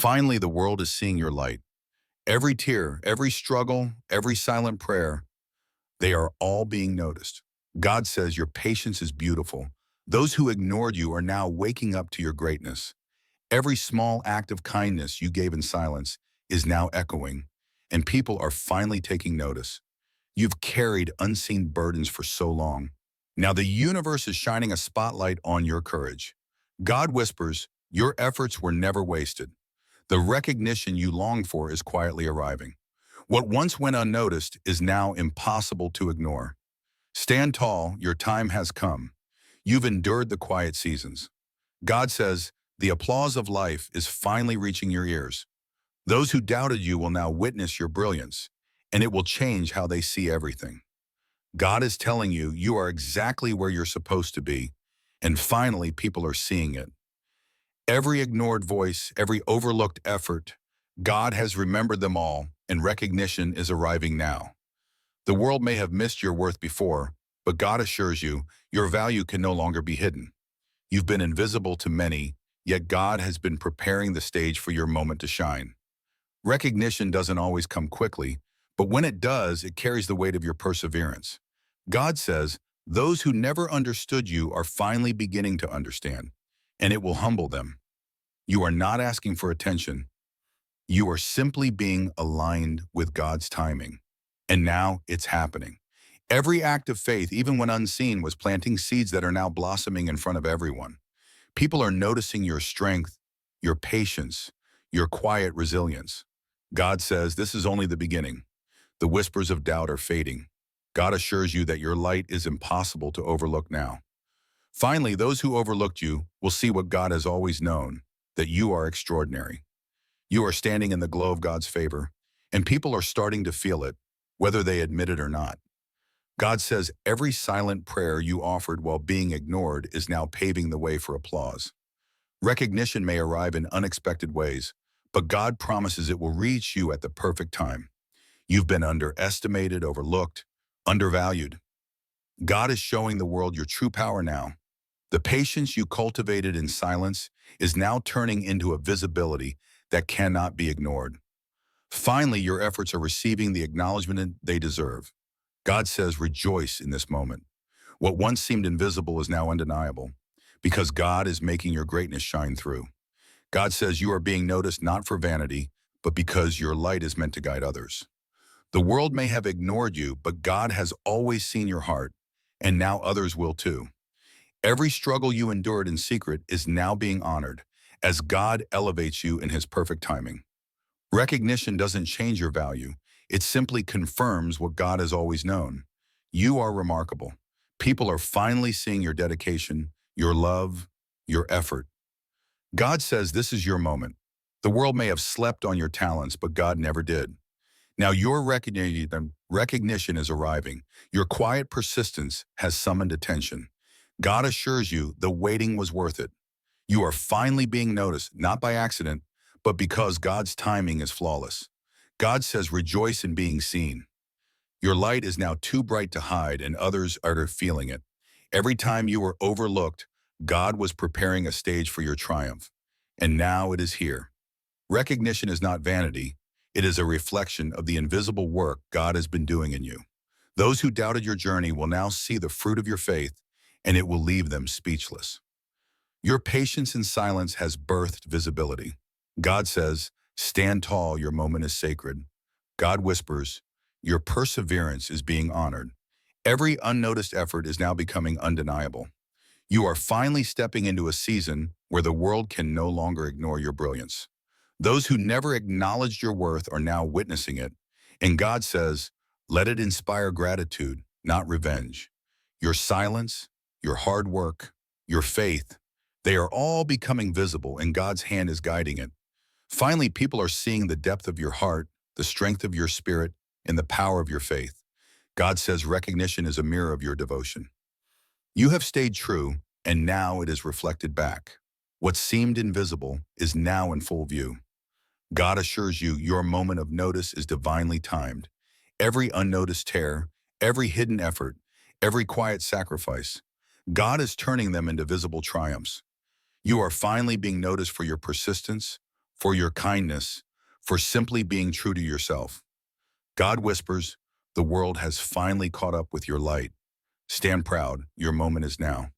Finally, the world is seeing your light. Every tear, every struggle, every silent prayer, they are all being noticed. God says your patience is beautiful. Those who ignored you are now waking up to your greatness. Every small act of kindness you gave in silence is now echoing, and people are finally taking notice. You've carried unseen burdens for so long. Now the universe is shining a spotlight on your courage. God whispers, your efforts were never wasted. The recognition you long for is quietly arriving. What once went unnoticed is now impossible to ignore. Stand tall, your time has come. You've endured the quiet seasons. God says, the applause of life is finally reaching your ears. Those who doubted you will now witness your brilliance, and it will change how they see everything. God is telling you you are exactly where you're supposed to be, and finally people are seeing it. Every ignored voice, every overlooked effort, God has remembered them all, and recognition is arriving now. The world may have missed your worth before, but God assures you your value can no longer be hidden. You've been invisible to many, yet God has been preparing the stage for your moment to shine. Recognition doesn't always come quickly, but when it does, it carries the weight of your perseverance. God says, those who never understood you are finally beginning to understand, and it will humble them. You are not asking for attention. You are simply being aligned with God's timing. And now it's happening. Every act of faith, even when unseen, was planting seeds that are now blossoming in front of everyone. People are noticing your strength, your patience, your quiet resilience. God says this is only the beginning. The whispers of doubt are fading. God assures you that your light is impossible to overlook now. Finally, those who overlooked you will see what God has always known, that you are extraordinary. You are standing in the glow of God's favor, and people are starting to feel it, whether they admit it or not. God says every silent prayer you offered while being ignored is now paving the way for applause. Recognition may arrive in unexpected ways, but God promises it will reach you at the perfect time. You've been underestimated, overlooked, undervalued. God is showing the world your true power now. The patience you cultivated in silence is now turning into a visibility that cannot be ignored. Finally, your efforts are receiving the acknowledgement they deserve. God says, rejoice in this moment. What once seemed invisible is now undeniable, because God is making your greatness shine through. God says you are being noticed not for vanity, but because your light is meant to guide others. The world may have ignored you, but God has always seen your heart, and now others will too. Every struggle you endured in secret is now being honored, as God elevates you in His perfect timing. Recognition doesn't change your value. It simply confirms what God has always known. You are remarkable. People are finally seeing your dedication, your love, your effort. God says this is your moment. The world may have slept on your talents, but God never did. Now your recognition is arriving. Your quiet persistence has summoned attention. God assures you the waiting was worth it. You are finally being noticed, not by accident, but because God's timing is flawless. God says rejoice in being seen. Your light is now too bright to hide, and others are feeling it. Every time you were overlooked, God was preparing a stage for your triumph. And now it is here. Recognition is not vanity. It is a reflection of the invisible work God has been doing in you. Those who doubted your journey will now see the fruit of your faith, and it will leave them speechless. Your patience in silence has birthed visibility. God says, stand tall, your moment is sacred. God whispers, your perseverance is being honored. Every unnoticed effort is now becoming undeniable. You are finally stepping into a season where the world can no longer ignore your brilliance. Those who never acknowledged your worth are now witnessing it, and God says, let it inspire gratitude, not revenge. Your silence, your hard work, your faith, they are all becoming visible, and God's hand is guiding it. Finally, people are seeing the depth of your heart, the strength of your spirit, and the power of your faith. God says recognition is a mirror of your devotion. You have stayed true, and now it is reflected back. What seemed invisible is now in full view. God assures you your moment of notice is divinely timed. Every unnoticed tear, every hidden effort, every quiet sacrifice, God is turning them into visible triumphs. You are finally being noticed for your persistence, for your kindness, for simply being true to yourself. God whispers, the world has finally caught up with your light. Stand proud, your moment is now.